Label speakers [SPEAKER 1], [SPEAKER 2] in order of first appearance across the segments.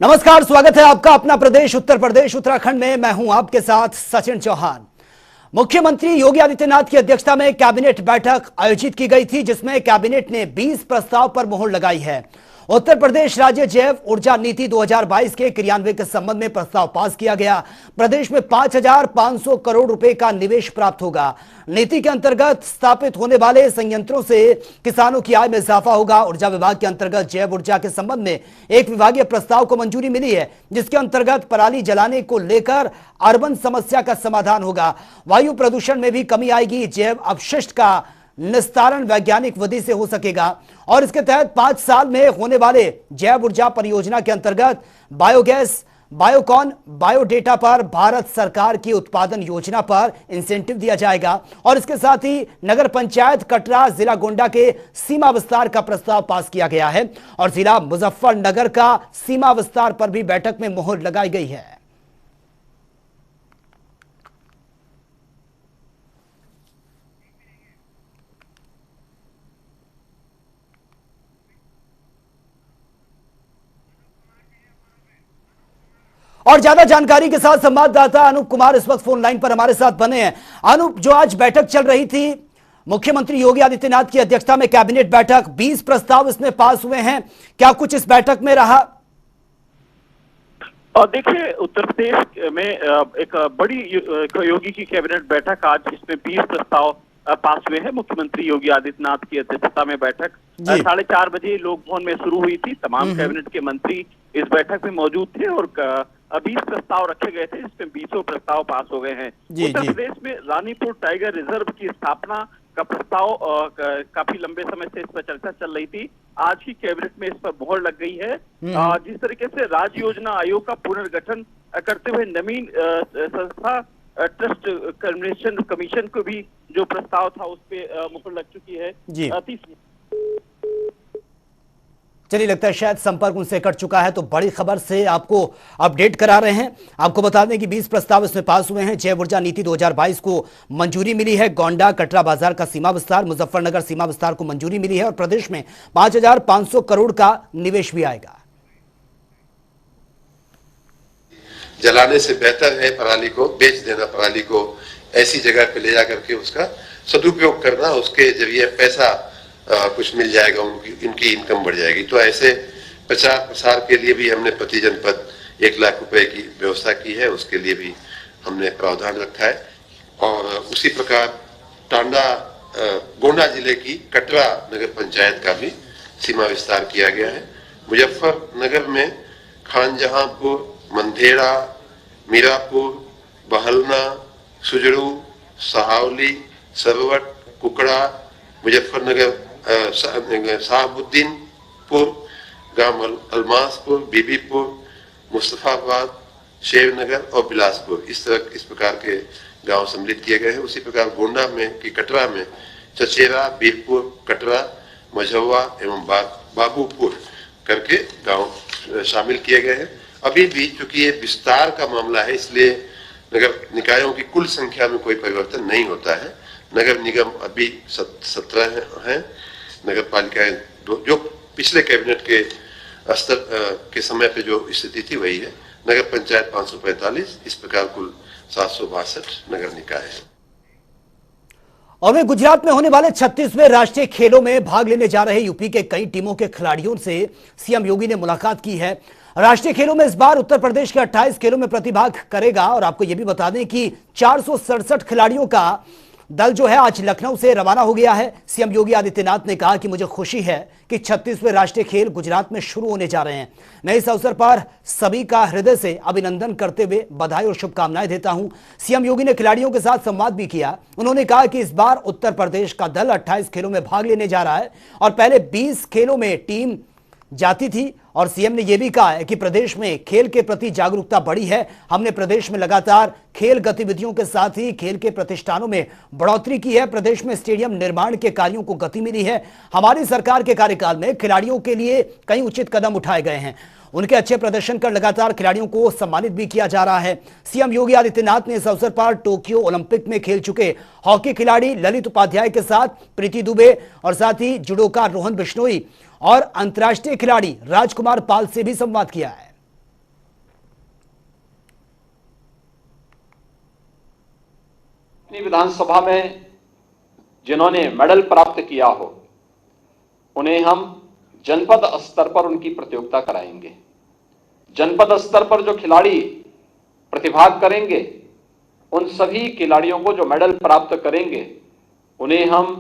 [SPEAKER 1] नमस्कार, स्वागत है आपका अपना प्रदेश उत्तर प्रदेश उत्तराखंड में। मैं हूं आपके साथ सचिन चौहान। मुख्यमंत्री योगी आदित्यनाथ की अध्यक्षता में कैबिनेट बैठक आयोजित की गई थी, जिसमें कैबिनेट ने 20 प्रस्ताव पर मोहर लगाई है। उत्तर प्रदेश राज्य जैव ऊर्जा नीति 2022 के क्रियान्वयन के संबंध में प्रस्ताव पास किया गया। प्रदेश में 5,500 करोड़ रुपए का निवेश प्राप्त होगा। नीति के अंतर्गत स्थापित होने वाले संयंत्रों से किसानों की आय में इजाफा होगा। ऊर्जा विभाग के अंतर्गत जैव ऊर्जा के संबंध में एक विभागीय प्रस्ताव को मंजूरी मिली है, जिसके अंतर्गत पराली जलाने को लेकर अर्बन समस्या का समाधान होगा। वायु प्रदूषण में भी कमी आएगी। जैव अपशिष्ट का निस्तारण वैज्ञानिक विधि से हो सकेगा और इसके तहत 5 साल में होने वाले जैव ऊर्जा परियोजना के अंतर्गत बायोगैस, बायोकॉन, बायोडेटा पर भारत सरकार की उत्पादन योजना पर इंसेंटिव दिया जाएगा। और इसके साथ ही नगर पंचायत कटरा जिला गोंडा के सीमा विस्तार का प्रस्ताव पास किया गया है और जिला मुजफ्फरनगर का सीमा विस्तार पर भी बैठक में मोहर लगाई गई है। और ज्यादा जानकारी के साथ संवाददाता अनूप कुमार इस वक्त फोन लाइन पर हमारे साथ बने हैं। अनूप, जो आज बैठक चल रही थी, मुख्यमंत्री योगी आदित्यनाथ की अध्यक्षता में कैबिनेट बैठक, 20 प्रस्ताव इसमें पास हुए हैं, क्या कुछ इस बैठक में रहा?
[SPEAKER 2] और देखिए, उत्तर प्रदेश में एक बड़ी योगी की कैबिनेट बैठक, आज इसमें 20 प्रस्ताव पास हुए हैं। मुख्यमंत्री योगी आदित्यनाथ की अध्यक्षता में बैठक 4:30 बजे लोक भवन में शुरू हुई थी। तमाम कैबिनेट के मंत्री इस बैठक में मौजूद थे और 20 प्रस्ताव रखे गए थे, जिसमें 20 प्रस्ताव पास हो गए हैं। उत्तर प्रदेश में रानीपुर टाइगर रिजर्व की स्थापना का प्रस्ताव काफी लंबे समय से इस पर चर्चा चल रही थी। आज ही कैबिनेट में इस पर मोहर लग गई है। जिस तरीके से राज्य योजना आयोग का पुनर्गठन करते हुए नवीन संस्था ट्रस्ट कमीशन को भी जो प्रस्ताव था उस पर मोहर लग चुकी है।
[SPEAKER 1] चलिए, लगता है शायद संपर्क उनसे कट चुका है, तो बड़ी खबर से आपको अपडेट करा रहे हैं। आपको बता दें कि 20 प्रस्ताव इसमें पास हुए हैं। जैव ऊर्जा नीति 2022 को मंजूरी मिली है। गोंडा कटरा बाजार का सीमा विस्तार, मुजफ्फरनगर सीमा विस्तार को मंजूरी मिली है और प्रदेश में 5,500 करोड़ का निवेश भी आएगा।
[SPEAKER 3] जलाने से बेहतर है पराली को बेच देना, पराली को ऐसी जगह पे ले जाकर के उसका सदुपयोग करना, उसके जरिए पैसा कुछ मिल जाएगा, इनकी इनकम बढ़ जाएगी। तो ऐसे प्रचार प्रसार के लिए भी हमने प्रति जनपद 1 लाख रुपए की व्यवस्था की है, उसके लिए भी हमने प्रावधान रखा है। और उसी प्रकार टांडा गोंडा जिले की कटरा नगर पंचायत का भी सीमा विस्तार किया गया है। मुजफ्फरनगर में खानजहांपुर, मंधेड़ा, मीरापुर, बहलना, सुजरू, सहावली, सरवट, कुकड़ा, मुजफ्फरनगर साहबुद्दीनपुर, गांव अलमासपुर, बीबीपुर, मुस्तफाबाद, शेरनगर और बिलासपुर, इस प्रकार के गांव सम्मिलित किए गए हैं। उसी प्रकार गोंडा में की कटरा में चचेरा, बीरपुर, कटरा, मझौवा एवं बाबूपुर करके गांव शामिल किए गए हैं। अभी भी चूंकि ये विस्तार का मामला है, इसलिए नगर निकायों की कुल संख्या में कोई परिवर्तन नहीं होता है। नगर निगम अभी 17 हैं। नगर पालिकाएं जो पिछले कैबिनेट के स्तर के समय पे जो स्थिति थी वही है। नगर पंचायत 545, इस प्रकार कुल 762 नगर निकाय है।
[SPEAKER 1] और वे गुजरात में होने वाले 36वें राष्ट्रीय खेलों में भाग लेने जा रहे यूपी के कई टीमों के खिलाड़ियों से सीएम योगी ने मुलाकात की है। राष्ट्रीय खेलों में इस बार उत्तर प्रदेश के 28 खेलों में प्रतिभाग करेगा और आपको यह भी बता दें कि 467 खिलाड़ियों का दल जो है आज लखनऊ से रवाना हो गया है। सीएम योगी आदित्यनाथ ने कहा कि मुझे खुशी है कि 36वें राष्ट्रीय खेल गुजरात में शुरू होने जा रहे हैं। मैं इस अवसर पर सभी का हृदय से अभिनंदन करते हुए बधाई और शुभकामनाएं देता हूं। सीएम योगी ने खिलाड़ियों के साथ संवाद भी किया। उन्होंने कहा कि इस बार उत्तर प्रदेश का दल 28 खेलों में भाग लेने जा रहा है और पहले 20 खेलों में टीम जाती थी। और सीएम ने यह भी कहा है कि प्रदेश में खेल के प्रति जागरूकता बढ़ी है। हमने प्रदेश में लगातार खेल गतिविधियों के साथ ही खेल के प्रतिष्ठानों में बढ़ोतरी की है। प्रदेश में स्टेडियम निर्माण के कार्यों को गति मिली है। हमारी सरकार के कार्यकाल में खिलाड़ियों के लिए कई उचित कदम उठाए गए हैं। उनके अच्छे प्रदर्शन कर लगातार खिलाड़ियों को सम्मानित भी किया जा रहा है। सीएम योगी आदित्यनाथ ने इस अवसर पर टोक्यो ओलंपिक में खेल चुके हॉकी खिलाड़ी ललित उपाध्याय के साथ प्रीति दुबे और साथ ही जुडोका रोहन बिश्नोई और अंतर्राष्ट्रीय खिलाड़ी राजकुमार पाल से भी संवाद किया है।
[SPEAKER 4] अपनी विधानसभा में जिन्होंने मेडल प्राप्त किया हो उन्हें हम जनपद स्तर पर उनकी प्रतियोगिता कराएंगे। जनपद स्तर पर जो खिलाड़ी प्रतिभाग करेंगे उन सभी खिलाड़ियों को जो मेडल प्राप्त करेंगे उन्हें हम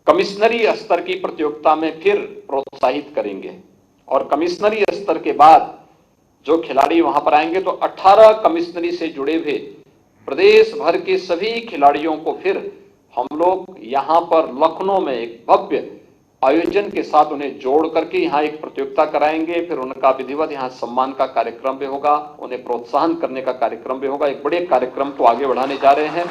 [SPEAKER 4] कमिश्नरी स्तर की प्रतियोगिता में फिर प्रोत्साहित करेंगे और कमिश्नरी स्तर के बाद जो खिलाड़ी वहां पर आएंगे तो 18 कमिश्नरी से जुड़े हुए प्रदेश भर के सभी खिलाड़ियों को फिर हम लोग यहां पर लखनऊ में एक भव्य आयोजन के साथ उन्हें जोड़ करके यहां एक प्रतियोगिता कराएंगे। फिर उनका विधिवत यहां सम्मान का कार्यक्रम भी होगा, उन्हें प्रोत्साहन करने का कार्यक्रम भी होगा। एक बड़े कार्यक्रम को आगे बढ़ाने जा रहे हैं।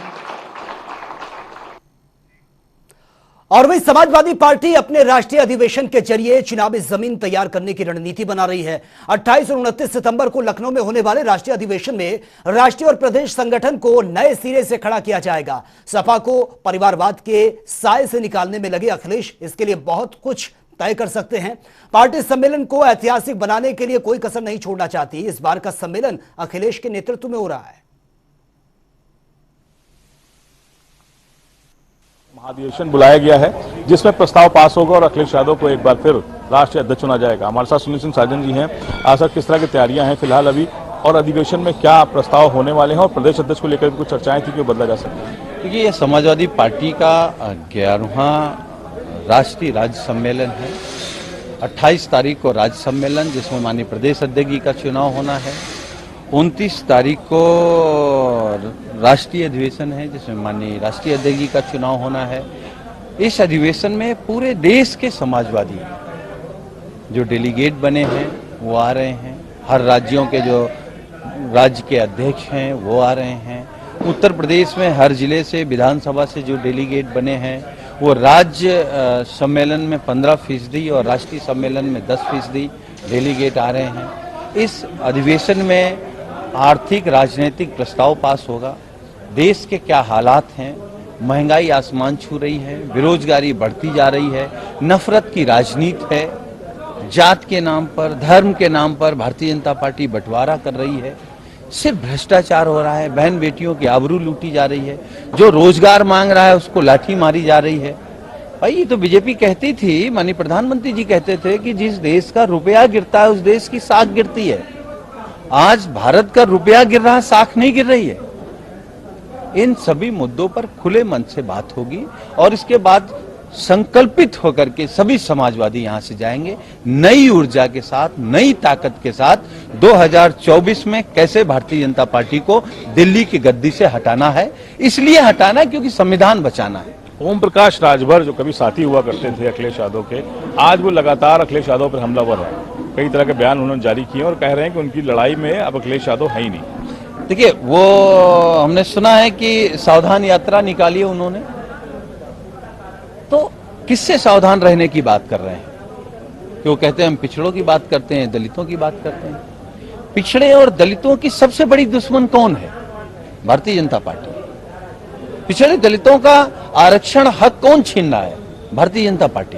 [SPEAKER 1] और वही समाजवादी पार्टी अपने राष्ट्रीय अधिवेशन के जरिए चुनावी जमीन तैयार करने की रणनीति बना रही है। 28 और 29 सितंबर को लखनऊ में होने वाले राष्ट्रीय अधिवेशन में राष्ट्रीय और प्रदेश संगठन को नए सिरे से खड़ा किया जाएगा। सपा को परिवारवाद के साए से निकालने में लगे अखिलेश इसके लिए बहुत कुछ तय कर सकते हैं। पार्टी सम्मेलन को ऐतिहासिक बनाने के लिए कोई कसर नहीं छोड़ना चाहती। इस बार का सम्मेलन अखिलेश के नेतृत्व में हो रहा है।
[SPEAKER 5] महाधिवेशन बुलाया गया है जिसमें प्रस्ताव पास होगा और अखिलेश यादव को एक बार फिर राष्ट्रीय अध्यक्ष चुना जाएगा। हमारे साथ सुनील सिंह साजन जी हैं। सर, किस तरह की तैयारियां हैं फिलहाल अभी और अधिवेशन में क्या प्रस्ताव होने वाले हैं और प्रदेश अध्यक्ष को लेकर कुछ चर्चाएं थी कि बदला जा सकता है?
[SPEAKER 6] देखिए, ये समाजवादी पार्टी का 11वां राष्ट्रीय राज्य सम्मेलन है। 28 तारीख को राज्य सम्मेलन जिसमें माननीय प्रदेश अध्यक्ष जी का चुनाव होना है। 29 तारीख को राष्ट्रीय अधिवेशन है जिसमें माननीय राष्ट्रीय अध्यक्ष जी का चुनाव होना है। इस अधिवेशन में पूरे देश के समाजवादी जो डेलीगेट बने हैं वो आ रहे हैं। हर राज्यों के जो राज्य के अध्यक्ष हैं वो आ रहे हैं। उत्तर प्रदेश में हर जिले से विधानसभा से जो डेलीगेट बने हैं वो राज्य सम्मेलन में 15% और राष्ट्रीय सम्मेलन में 10% डेलीगेट आ रहे हैं। इस अधिवेशन में आर्थिक राजनीतिक प्रस्ताव पास होगा। देश के क्या हालात हैं, महंगाई आसमान छू रही है, बेरोजगारी बढ़ती जा रही है, नफरत की राजनीति है, जात के नाम पर, धर्म के नाम पर भारतीय जनता पार्टी बंटवारा कर रही है, सिर्फ भ्रष्टाचार हो रहा है, बहन बेटियों की आबरू लूटी जा रही है, जो रोजगार मांग रहा है उसको लाठी मारी जा रही है। भाई, ये तो बीजेपी कहती थी, माननीय प्रधानमंत्री जी कहते थे कि जिस देश का रुपया गिरता है उस देश की साख गिरती है। आज भारत का रुपया गिर रहा है, साख नहीं गिर रही है। इन सभी मुद्दों पर खुले मन से बात होगी और इसके बाद संकल्पित होकर के सभी समाजवादी यहां से जाएंगे नई ऊर्जा के साथ, नई ताकत के साथ। 2024 में कैसे भारतीय जनता पार्टी को दिल्ली की गद्दी से हटाना है, इसलिए हटाना है क्योंकि संविधान बचाना है।
[SPEAKER 5] ओम प्रकाश राजभर जो कभी साथी हुआ करते थे अखिलेश यादव के, आज वो लगातार अखिलेश यादव पर हमलावर है। कई तरह के बयान उन्होंने जारी किए और कह रहे हैं कि उनकी लड़ाई में अब अखिलेश यादव है ही नहीं।
[SPEAKER 6] देखिए, वो हमने सुना है कि सावधान यात्रा निकाली है उन्होंने, तो किससे सावधान रहने की बात कर रहे हैं? कि वो कहते हैं हम पिछड़ों की बात करते हैं, दलितों की बात करते हैं। पिछड़े और दलितों की सबसे बड़ी दुश्मन कौन है? भारतीय जनता पार्टी। पिछड़े दलितों का आरक्षण हक कौन छीन रहा है? भारतीय जनता पार्टी।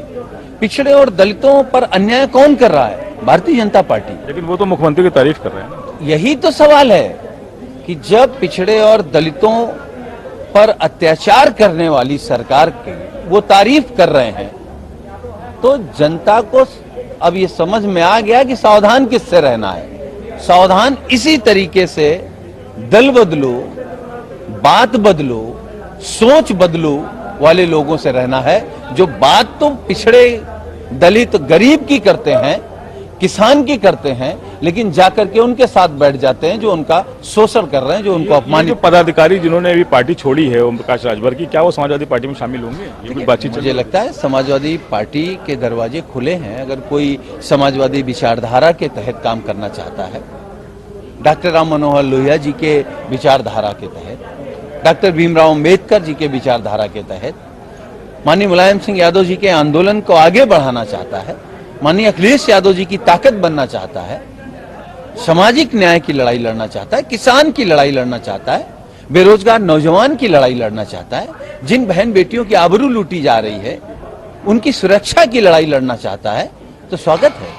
[SPEAKER 6] पिछड़े और दलितों पर अन्याय कौन कर रहा है? भारतीय जनता पार्टी।
[SPEAKER 5] लेकिन वो तो मुख्यमंत्री की तारीफ कर रहे हैं।
[SPEAKER 6] यही तो सवाल है कि जब पिछड़े और दलितों पर अत्याचार करने वाली सरकार की वो तारीफ कर रहे हैं तो जनता को अब ये समझ में आ गया कि सावधान किससे रहना है। सावधान इसी तरीके से दल बदलो, बात बदलो, सोच बदलो वाले लोगों से रहना है, जो बात तो पिछड़े दलित गरीब की करते हैं, किसान की करते हैं, लेकिन जाकर के उनके साथ बैठ जाते हैं जो उनका शोषण कर रहे हैं, जो उनको अपमानित।
[SPEAKER 5] पदाधिकारी जिन्होंने अभी पार्टी छोड़ी है ओम प्रकाश राजभर की, क्या वो समाजवादी पार्टी में शामिल होंगे? ये कुछ बातचीत
[SPEAKER 6] मुझे लगता है समाजवादी पार्टी के दरवाजे खुले हैं। अगर कोई समाजवादी विचारधारा के तहत काम करना चाहता है, डॉक्टर राम मनोहर लोहिया जी के विचारधारा के तहत, डॉक्टर भीमराव अम्बेडकर जी के विचारधारा के तहत, माननीय मुलायम सिंह यादव जी के आंदोलन को आगे बढ़ाना चाहता है, माननीय अखिलेश यादव जी की ताकत बनना चाहता है, सामाजिक न्याय की लड़ाई लड़ना चाहता है, किसान की लड़ाई लड़ना चाहता है, बेरोजगार नौजवान की लड़ाई लड़ना चाहता है, जिन बहन बेटियों की आबरू लूटी जा रही है उनकी सुरक्षा की लड़ाई लड़ना चाहता है, तो स्वागत है।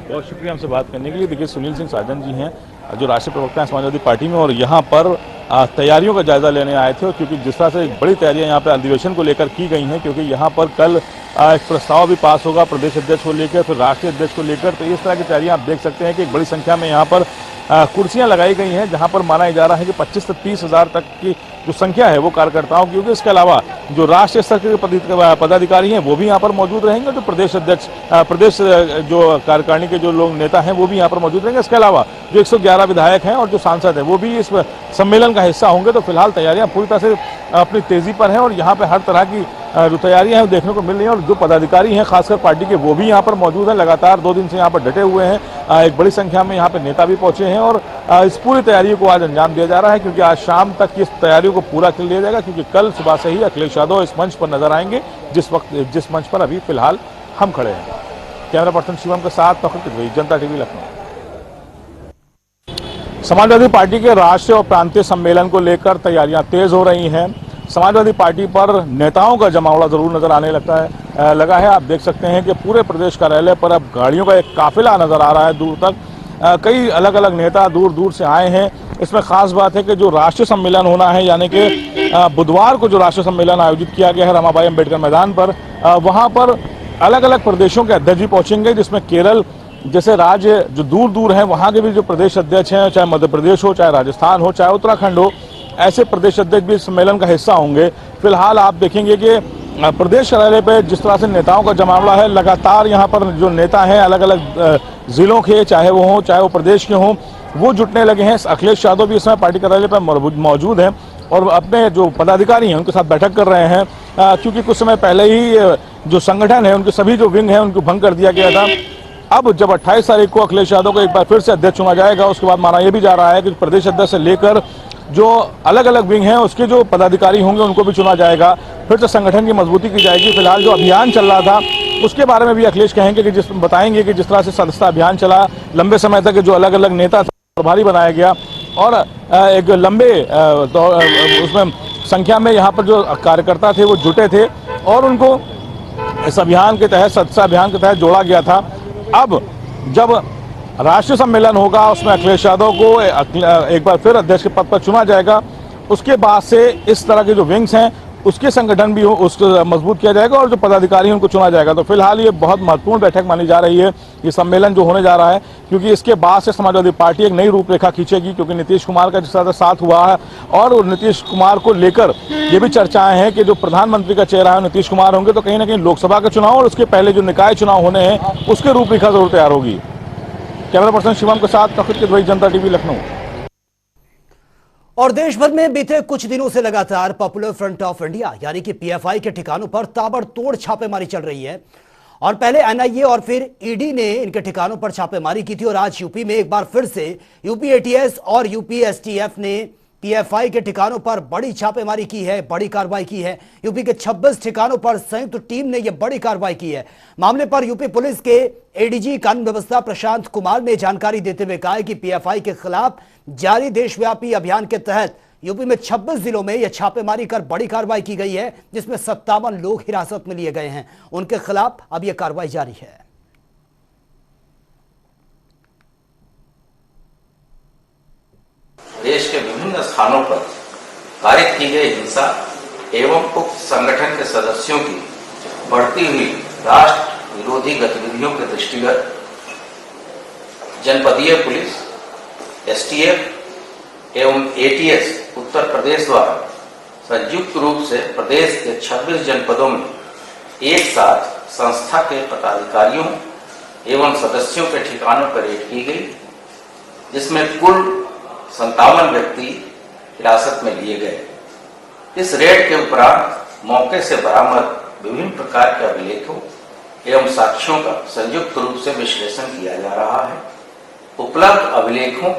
[SPEAKER 5] बहुत शुक्रिया हमसे बात करने के लिए। देखिए, सुनील सिंह साजन जी हैं जो राष्ट्रीय प्रवक्ता हैं समाजवादी पार्टी में, और यहाँ पर तैयारियों का जायजा लेने आए थे, और क्योंकि जिस तरह से बड़ी तैयारियां यहाँ पे अधिवेशन को लेकर की गई हैं, क्योंकि यहाँ पर कल एक प्रस्ताव भी पास होगा प्रदेश अध्यक्ष को लेकर, फिर राष्ट्रीय अध्यक्ष को लेकर, तो इस तरह की तैयारियां आप देख सकते हैं कि एक बड़ी संख्या में यहाँ पर कुर्सियां लगाई गई हैं, जहां पर माना जा रहा है कि 25 से 30 हज़ार तक की जो संख्या है वो कार्यकर्ताओं की, क्योंकि इसके अलावा जो राष्ट्रीय स्तर के पदाधिकारी हैं वो भी यहाँ पर मौजूद रहेंगे, जो प्रदेश अध्यक्ष प्रदेश जो कार्यकारिणी के जो लोग नेता हैं वो भी यहाँ पर मौजूद रहेंगे। इसके अलावा जो 111 विधायक हैं और जो सांसद हैं वो भी इस सम्मेलन का हिस्सा होंगे। तो फिलहाल तैयारियां पूरी तरह से अपनी तेजी पर हैं, और यहाँ पर हर तरह की जो तैयारियां हैं वो देखने को मिल रही हैं, और जो पदाधिकारी हैं खासकर पार्टी के वो भी यहाँ पर मौजूद हैं, लगातार 2 दिन से यहाँ पर डटे हुए हैं। एक बड़ी संख्या में यहाँ पर नेता भी पहुंचे हैं, और इस पूरी तैयारी को आज अंजाम दिया जा रहा है, क्योंकि आज शाम तक इस तैयारियों को पूरा कर लिया जाएगा, क्योंकि कल सुबह से ही अखिलेश यादव इस मंच पर नजर आएंगे, जिस मंच पर अभी फिलहाल हम खड़े हैं। कैमरा पर्सन शिवम के साथ नौकरी की जनता टीवी लखनऊ। समाजवादी पार्टी के राष्ट्रीय और प्रांतीय सम्मेलन को लेकर तैयारियां तेज हो रही हैं। समाजवादी पार्टी पर नेताओं का जमावड़ा जरूर नजर आने लगा है। आप देख सकते हैं कि पूरे प्रदेश कार्यालय पर अब गाड़ियों का एक काफिला नजर आ रहा है दूर तक। कई अलग अलग नेता दूर दूर से आए हैं। इसमें खास बात है कि जो राष्ट्रीय सम्मेलन होना है, यानी कि बुधवार को जो राष्ट्रीय सम्मेलन आयोजित किया गया है रमाबाई अंबेडकर मैदान पर, वहां पर अलग अलग प्रदेशों के अध्यक्ष भी पहुंचेंगे, जिसमें केरल जैसे राज्य जो दूर दूर हैं वहां के भी जो प्रदेश अध्यक्ष हैं, चाहे मध्य प्रदेश हो, चाहे राजस्थान हो, चाहे उत्तराखंड हो, ऐसे प्रदेश अध्यक्ष भी सम्मेलन का हिस्सा होंगे। फिलहाल आप देखेंगे कि प्रदेश कार्यालय पे जिस तरह से नेताओं का जमावड़ा है, लगातार यहाँ पर जो नेता हैं अलग अलग जिलों के, चाहे वो हों चाहे वो प्रदेश के हों, वो जुटने लगे हैं। अखिलेश यादव भी इस समय पार्टी कार्यालय पर मौजूद हैं और अपने जो पदाधिकारी हैं उनके साथ बैठक कर रहे हैं, क्योंकि कुछ समय पहले ही जो संगठन है उनके सभी जो विंग हैं उनको भंग कर दिया गया था। अब जब 28 तारीख को अखिलेश यादव को एक बार फिर से अध्यक्ष चुना जाएगा, उसके बाद माना यह भी जा रहा है कि प्रदेश अध्यक्ष से लेकर जो अलग अलग विंग हैं उसके जो पदाधिकारी होंगे उनको भी चुना जाएगा, फिर से संगठन की मजबूती की जाएगी। फिलहाल जो अभियान चल रहा था उसके बारे में भी अखिलेश कहेंगे कि बताएंगे कि जिस तरह से सदस्यता अभियान चला, लंबे समय तक जो अलग अलग नेता प्रभारी बनाया गया और एक लंबे उसमें संख्या में यहाँ पर जो कार्यकर्ता थे वो जुटे थे और उनको इस अभियान के तहत, सदस्यता अभियान के तहत जोड़ा गया था। अब जब राष्ट्रीय सम्मेलन होगा उसमें अखिलेश यादव को एक बार फिर अध्यक्ष के पद पर चुना जाएगा। उसके बाद से इस तरह के जो विंग्स हैं उसके संगठन भी उसको मजबूत किया जाएगा और जो पदाधिकारी हैं उनको चुना जाएगा। तो फिलहाल ये बहुत महत्वपूर्ण बैठक मानी जा रही है, ये सम्मेलन जो होने जा रहा है, क्योंकि इसके बाद से समाजवादी पार्टी एक नई रूपरेखा खींचेगी, क्योंकि नीतीश कुमार का जिस तरह से साथ हुआ है और नीतीश कुमार को लेकर ये भी चर्चाएं हैं कि जो प्रधानमंत्री का चेहरा है नीतीश कुमार होंगे, तो कहीं ना कहीं लोकसभा का चुनाव और उसके पहले जो निकाय चुनाव होने हैं उसके रूपरेखा जरूर तैयार होगी। कैमरा पर्सन शिवम के साथ नौकरी की दुबई, जनता टीवी लखनऊ।
[SPEAKER 1] और देश भर में बीते कुछ दिनों से लगातार पॉपुलर फ्रंट ऑफ इंडिया यानी कि पीएफआई के ठिकानों पर ताबड़तोड़ छापेमारी चल रही है। और पहले एनआईए और फिर ईडी ने इनके ठिकानों पर छापेमारी की थी और आज यूपी में एक बार फिर से यूपी एटीएस और यूपी एसटीएफ ने पीएफआई के ठिकानों पर बड़ी छापेमारी की है, बड़ी कार्रवाई की है। यूपी के 26 ठिकानों पर संयुक्त टीम ने यह बड़ी कार्रवाई की है। मामले पर यूपी पुलिस के एडीजी कानून व्यवस्था प्रशांत कुमार ने जानकारी देते हुए कहा कि पीएफआई के खिलाफ जारी देशव्यापी अभियान के तहत यूपी में 26 जिलों में यह छापेमारी कर बड़ी कार्रवाई की गई है, जिसमें 57 लोग हिरासत में लिए गए हैं। उनके खिलाफ अब यह कार्रवाई जारी है।
[SPEAKER 7] देश के विभिन्न स्थानों पर पारित की गई हिंसा एवं उक्त संगठन के सदस्यों की बढ़ती हुई राष्ट्र विरोधी गतिविधियों के दृष्टिगत जनपदीय पुलिस, एसटीएफ एवं एटीएस उत्तर प्रदेश द्वारा संयुक्त रूप से प्रदेश के 26 जनपदों में एक साथ संस्था के पदाधिकारियों एवं सदस्यों के ठिकानों पर रेड की गई, जिसमें कुल 57 व्यक्ति हिरासत में लिए गए। इस रेड के उपरांत मौके से बरामद विभिन्न प्रकार के अभिलेखों एवं साक्ष्यों का संयुक्त रूप से विश्लेषण किया जा रहा है। उपलब्ध अभिलेखों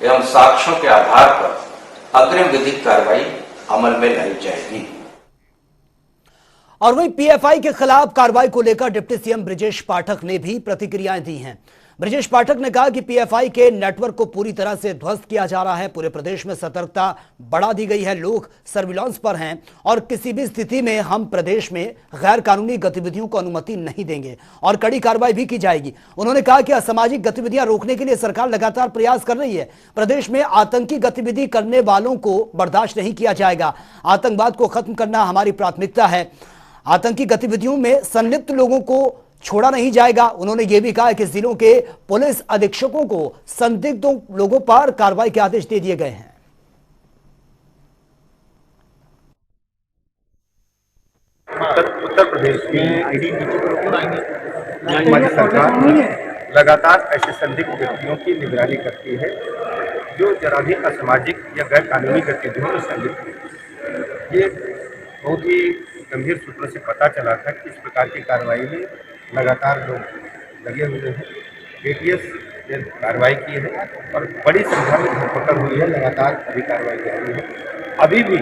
[SPEAKER 7] एवं साक्ष्यों के आधार पर अग्रिम विधिक कार्रवाई अमल में लाई जाएगी।
[SPEAKER 1] और वहीं पीएफआई के खिलाफ कार्रवाई को लेकर डिप्टी सीएम ब्रजेश पाठक ने भी प्रतिक्रियाएं दी हैं। ब्रजेश पाठक ने कहा कि पीएफआई के नेटवर्क को पूरी तरह से ध्वस्त किया जा रहा है। पूरे प्रदेश में सतर्कता बढ़ा दी गई है, लोग सर्विलांस पर हैं और किसी भी स्थिति में हम प्रदेश में गैर कानूनी गतिविधियों को अनुमति नहीं देंगे और कड़ी कार्रवाई भी की जाएगी। उन्होंने कहा कि असामाजिक गतिविधियां रोकने के लिए सरकार लगातार प्रयास कर रही है। प्रदेश में आतंकी गतिविधि करने वालों को बर्दाश्त नहीं किया जाएगा। आतंकवाद को खत्म करना हमारी प्राथमिकता है। आतंकी गतिविधियों में संलिप्त लोगों को छोड़ा नहीं जाएगा। उन्होंने यह भी कहा कि जिलों के पुलिस अधीक्षकों को संदिग्ध लोगों पर कार्रवाई के आदेश दे दिए गए हैं।
[SPEAKER 8] उत्तर प्रदेश में हमारी सरकार लगातार ऐसे संदिग्ध व्यक्तियों की निगरानी करती है जो जरा भी असामाजिक या गैर कानूनी गतिविधियों में संलिप्त है। ये बहुत ही गंभीर सूत्रों से पता चला था कि इस प्रकार की कार्रवाई में लगातार लोग लगे हुए हैं। एटीएस ने कार्रवाई की है और बड़ी संख्या में धरपकड़ हुई है। लगातार अभी कार्रवाई जारी है। अभी भी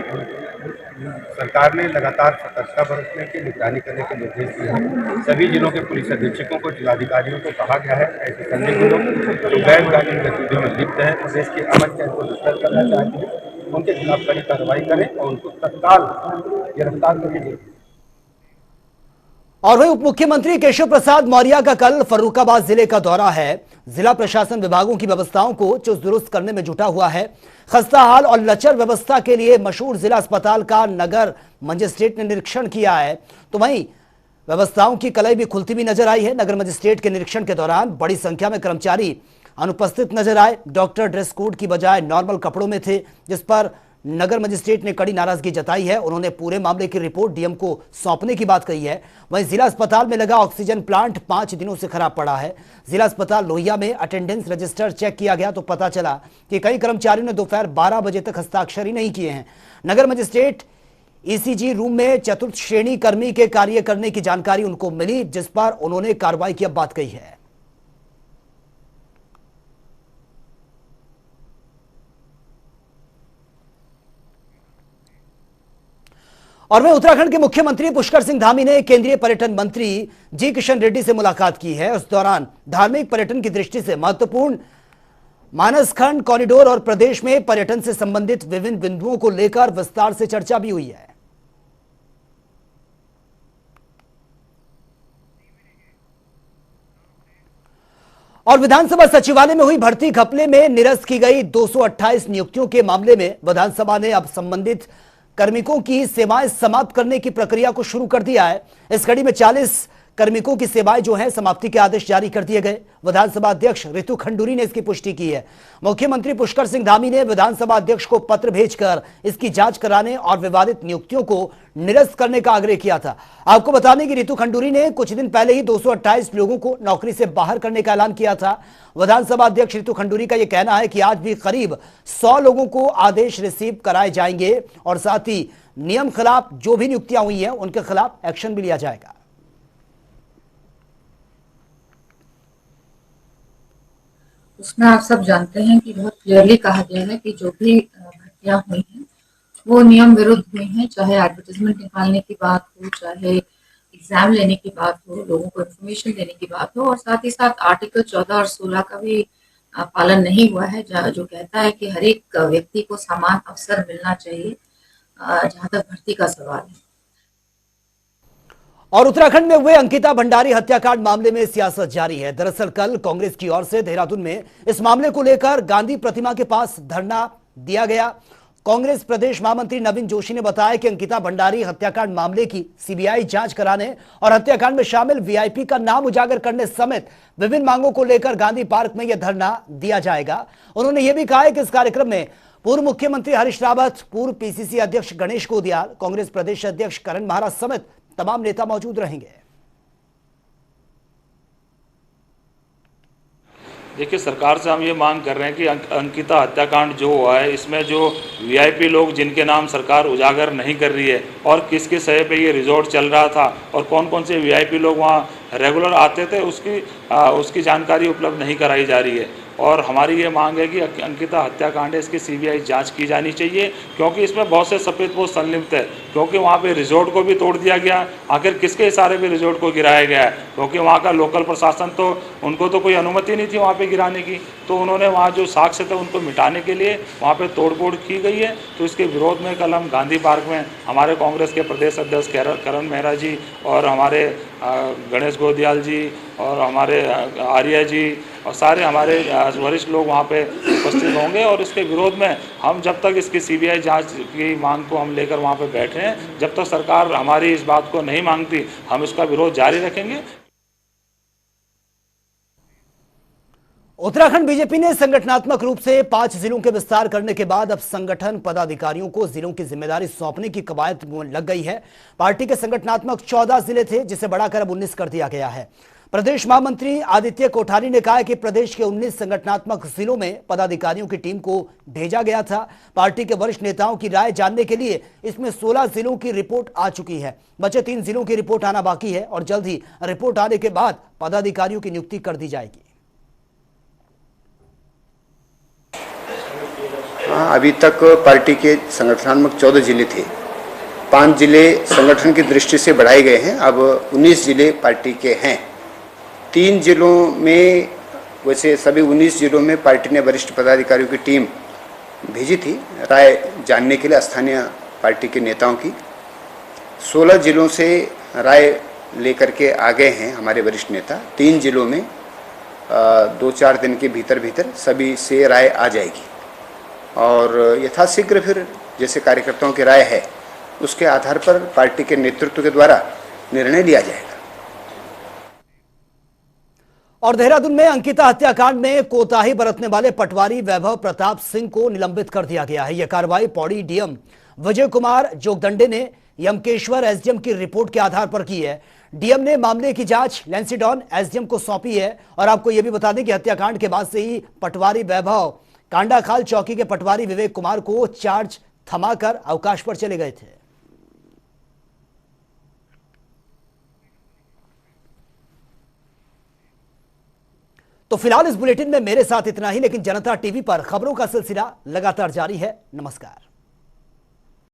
[SPEAKER 8] सरकार ने लगातार सतर्कता बरतने की, निगरानी करने के निर्देश दिए हैं। सभी जिलों के पुलिस अधीक्षकों को, जिलाधिकारियों को कहा गया है ऐसे संदिग्ध लोग जो गैर कानूनी गतिविधियों में लिप्त है, प्रदेश के अमन चैन को डिस्टर्ब करना चाहते हैं, उनके खिलाफ कड़ी कार्रवाई करें और उनको तत्काल गिरफ्तार करके।
[SPEAKER 1] और वही उप मुख्यमंत्री केशव प्रसाद मौर्य का कल फर्रुखाबाद जिले का दौरा है। जिला प्रशासन विभागों की व्यवस्थाओं को चुस्त दुरुस्त करने में जुटा हुआ है। खस्ताहाल और लचर व्यवस्था के लिए मशहूर जिला अस्पताल का नगर मजिस्ट्रेट ने निरीक्षण किया है, तो वहीं व्यवस्थाओं की कलई भी खुलती भी नजर आई है। नगर मजिस्ट्रेट के निरीक्षण के दौरान बड़ी संख्या में कर्मचारी अनुपस्थित नजर आए। डॉक्टर ड्रेस कोड की बजाय नॉर्मल कपड़ों में थे, जिस पर नगर मजिस्ट्रेट ने कड़ी नाराजगी जताई है। उन्होंने पूरे मामले की रिपोर्ट डीएम को सौंपने की बात कही है। वहीं जिला अस्पताल में लगा ऑक्सीजन प्लांट 5 दिनों से खराब पड़ा है। जिला अस्पताल लोहिया में अटेंडेंस रजिस्टर चेक किया गया तो पता चला कि कई कर्मचारियों ने दोपहर 12 बजे तक हस्ताक्षर ही नहीं किए हैं। नगर मजिस्ट्रेट ईसीजी रूम में चतुर्थ श्रेणी कर्मी के कार्य करने की जानकारी उनको मिली, जिस पर उन्होंने कार्रवाई की अब बात कही है। और वहीं उत्तराखंड के मुख्यमंत्री पुष्कर सिंह धामी ने केंद्रीय पर्यटन मंत्री जी किशन रेड्डी से मुलाकात की है। उस दौरान धार्मिक पर्यटन की दृष्टि से महत्वपूर्ण मानसखंड कॉरिडोर और प्रदेश में पर्यटन से संबंधित विभिन्न बिंदुओं को लेकर विस्तार से चर्चा भी हुई है। और विधानसभा सचिवालय में हुई भर्ती घपले में निरस्त की गई 228 नियुक्तियों के मामले में विधानसभा ने अब संबंधित कार्मिकों की सेवाएं समाप्त करने की प्रक्रिया को शुरू कर दिया है। इस कड़ी में 40 कार्मिकों की सेवाएं जो हैं समाप्ति के आदेश जारी कर दिए गए। विधानसभा अध्यक्ष रितु खंडूरी ने इसकी पुष्टि की है। मुख्यमंत्री पुष्कर सिंह धामी ने विधानसभा अध्यक्ष को पत्र भेजकर इसकी जांच कराने और विवादित नियुक्तियों को निरस्त करने का आग्रह किया था। आपको बता दें कि रितु खंडूरी ने कुछ दिन पहले ही 228 लोगों को नौकरी से बाहर करने का ऐलान किया था। विधानसभा अध्यक्ष रितु खंडूरी का यह कहना है कि आज भी करीब 100 लोगों को आदेश रिसीव कराए जाएंगे और साथ ही नियम खिलाफ जो भी नियुक्तियां हुई हैं उनके खिलाफ एक्शन भी लिया जाएगा।
[SPEAKER 9] उसमें आप सब जानते हैं कि बहुत क्लियरली कहा गया है कि जो भी भर्तियां हुई हैं वो नियम विरुद्ध हुई हैं, चाहे एडवर्टाइजमेंट निकालने की बात हो, चाहे एग्जाम लेने की बात हो, लोगों को इन्फॉर्मेशन देने की बात हो, और साथ ही साथ आर्टिकल 14 और 16 का भी पालन नहीं हुआ है, जो कहता है कि हर एक व्यक्ति को समान अवसर मिलना चाहिए जहां तक भर्ती का सवाल है।
[SPEAKER 1] और उत्तराखंड में हुए अंकिता भंडारी हत्याकांड मामले में सियासत जारी है। दरअसल कल कांग्रेस की ओर से देहरादून में इस मामले को लेकर गांधी प्रतिमा के पास धरना दिया गया। कांग्रेस प्रदेश महामंत्री नवीन जोशी ने बताया कि अंकिता भंडारी हत्याकांड मामले की सीबीआई जांच कराने और हत्याकांड में शामिल वीआईपी का नाम उजागर करने समेत विभिन्न मांगों को लेकर गांधी पार्क में यह धरना दिया जाएगा। उन्होंने यह भी कहा है कि इस कार्यक्रम में पूर्व मुख्यमंत्री हरीश रावत, पूर्व पीसीसी अध्यक्ष गणेश गोदियाल, कांग्रेस प्रदेश अध्यक्ष करण महाराज समेत तमाम नेता मौजूद रहेंगे।
[SPEAKER 10] देखिए, सरकार से हम ये मांग कर रहे हैं कि अंकिता हत्याकांड जो हुआ है इसमें जो वीआईपी लोग जिनके नाम सरकार उजागर नहीं कर रही है और किस किस सही पे ये रिजॉर्ट चल रहा था और कौन कौन से वीआईपी लोग वहाँ रेगुलर आते थे उसकी जानकारी उपलब्ध नहीं कराई जा रही है। और हमारी ये मांग है कि अंकिता हत्याकांड है, इसकी सीबीआई जांच की जानी चाहिए, क्योंकि इसमें बहुत से सफेदपोश संलिप्त है। क्योंकि वहाँ पे रिजॉर्ट को भी तोड़ दिया गया, आखिर किसके इशारे पे रिजॉर्ट को गिराया गया है? क्योंकि वहाँ का लोकल प्रशासन तो, उनको तो कोई अनुमति नहीं थी वहाँ पे गिराने की, तो उन्होंने वहाँ जो साक्ष्य थे उनको मिटाने के लिए वहाँ पे तोड़फोड़ की गई है। तो इसके विरोध में कल हम गांधी पार्क में हमारे कांग्रेस के प्रदेश अध्यक्ष करण मेहरा जी और हमारे गणेश गोदियाल जी और हमारे आर्या जी और सारे हमारे वरिष्ठ लोग वहाँ पे उपस्थित होंगे। और इसके विरोध में हम जब तक इसकी सीबीआई जांच की मांग को हम लेकर वहाँ पे बैठे हैं, जब तक सरकार हमारी इस बात को नहीं मांगती, हम इसका विरोध जारी रखेंगे।
[SPEAKER 1] उत्तराखंड बीजेपी ने संगठनात्मक रूप से 5 जिलों के विस्तार करने के बाद अब संगठन पदाधिकारियों को जिलों की जिम्मेदारी सौंपने की कवायद लग गई है। पार्टी के संगठनात्मक 14 जिले थे, जिसे बढ़ाकर अब 19 कर दिया गया है। प्रदेश महामंत्री आदित्य कोठारी ने कहा कि प्रदेश के 19 संगठनात्मक जिलों में पदाधिकारियों की टीम को भेजा गया था। पार्टी के वरिष्ठ नेताओं की राय जानने के लिए इसमें 16 जिलों की रिपोर्ट आ चुकी है। बचे 3 जिलों की रिपोर्ट आना बाकी है और जल्द ही रिपोर्ट आने के बाद पदाधिकारियों की नियुक्ति कर दी जाएगी।
[SPEAKER 11] अभी तक पार्टी के संगठनात्मक 14 जिले थे, 5 जिले संगठन की दृष्टि से बढ़ाए गए हैं, अब 19 जिले पार्टी के हैं। 3 जिलों में, वैसे सभी 19 जिलों में पार्टी ने वरिष्ठ पदाधिकारियों की टीम भेजी थी राय जानने के लिए स्थानीय पार्टी के नेताओं की। 16 जिलों से राय लेकर के आ गए हैं हमारे वरिष्ठ नेता। 3 जिलों में 2-4 दिन के भीतर सभी से राय आ जाएगी और यथाशीघ्र फिर जैसे कार्यकर्ताओं की राय है उसके आधार पर पार्टी के नेतृत्व के द्वारा निर्णय लिया जाएगा।
[SPEAKER 1] और देहरादून में अंकिता हत्याकांड में कोताही बरतने वाले पटवारी वैभव प्रताप सिंह को निलंबित कर दिया गया है। यह कार्रवाई पौड़ी डीएम विजय कुमार जोगदंडे ने यमकेश्वर एसडीएम की रिपोर्ट के आधार पर की है। डीएम ने मामले की जांच लैंसीडॉन एसडीएम को सौंपी है। और आपको यह भी बता दें कि हत्याकांड के बाद से ही पटवारी वैभव कांडाखाल चौकी के पटवारी विवेक कुमार को चार्ज थमाकर अवकाश पर चले गए थे। तो फिलहाल इस बुलेटिन में मेरे साथ इतना ही, लेकिन जनता टीवी पर खबरों का सिलसिला लगातार जारी है। नमस्कार।